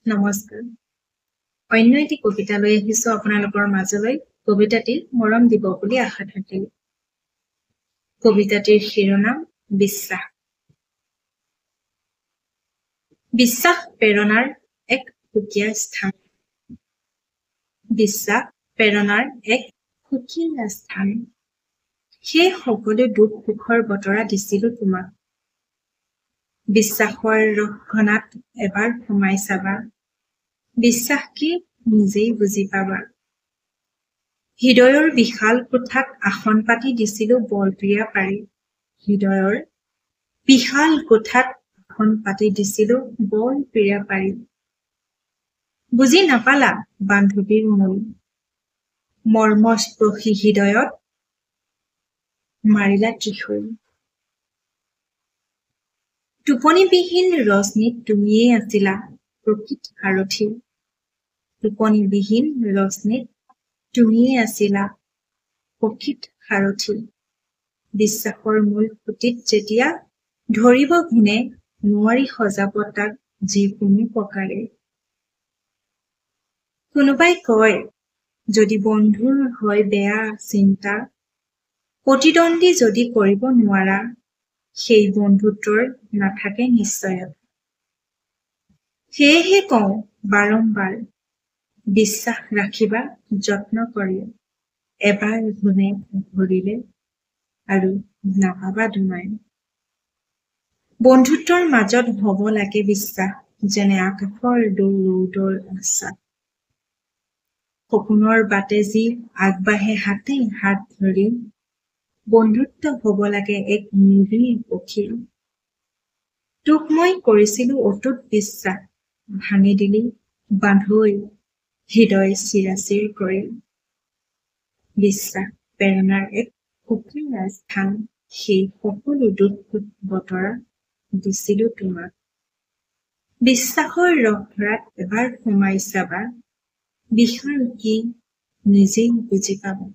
নমস্কাৰ। অন্য এটি কবিতা লৈ আহিছো আপোনালোকৰ মাজলৈ। কবিতাটি মৰম দিব বুলি আশা থাকিল। কবিতাটিৰ শিৰোনাম বিশ্বাস। বিশ্বাস প্ৰেৰণাৰ এক সুকীয়া স্থান। বিশ্বাস প্ৰেৰণাৰ এক সুকীয়া স্থান। সেই সকলো দুখ সুখৰ বতৰা দিছিলো তোমাক। বিশ্বাসৰ ৰসঘনাত এবাৰ সোমাই চাবা। বিশ্বাস কি নিজেই বুজি পাবা। হৃদয়ৰ বিশাল কোঠাত আসন পাতি দিছিলো বৰপ্ৰিয়া পাৰি। হৃদয়ৰ বিশাল কোঠাত আসন পাতি দিছিলো বৰপ্ৰিয়া পাৰি। বুজি নাপালা বান্ধৱীৰ মূল। মৰ্মস্পৰ্শী হৃদয়ত মাৰিলা ত্ৰিশূল। টোপনিবিহীন ৰজনীত তুমিয়েই আছিলা প্ৰকৃত সাৰথি। টোপনিবিহীন ৰজনীত তুমিয়েই আছিলা প্ৰকৃত সাৰথি। বিশ্বাসৰ মূল খুঁটিত যেতিয়া ধৰিব ঘূনে নোৱাৰি সজাব তাক যিকোনো প্ৰকাৰে। কোনোবাই কয় যদি বন্ধুৰ হয় বেয়া চিন্তা, প্ৰতিদ্বন্দ্বী যদি কৰিব নোৱাৰা, সেই বন্ধুত্বৰ নাথাকে নিশ্চয়তা। সেয়েহে কওঁ বাৰম্বাৰ বিশ্বাস ৰাখিবা যত্ন কৰি। এবাৰ ঘূনে ধৰিলে আৰু নাপাবা দুনাই। বন্ধুত্বৰ মাজত হ'ব লাগে বিশ্বাস, যেনে আকাশৰ ৰৌদৰ আশ্বাস। সপোনৰ বাটে যি আগবাঢ়ে হাতে হাত ধৰি, বন্ধুত্ব হ'ব লাগে এক নিবিড় পক্ষী। তোক মই কৰিছিলো অটুট বিশ্বাস, ভাঙি দিলি বান্ধৈ হৃদয় চিৰাচিৰ কৰি। বিশ্বাস প্ৰেৰণাৰ এক সুকীয়া স্থান, সেই সকলো দুখ সুখ বতৰা দিছিলো তোমাক। বিশ্বাসৰ ৰসভৰাত এবাৰ সোমাই চাবা। বিশাল কি নিজেই বুজি পাবা।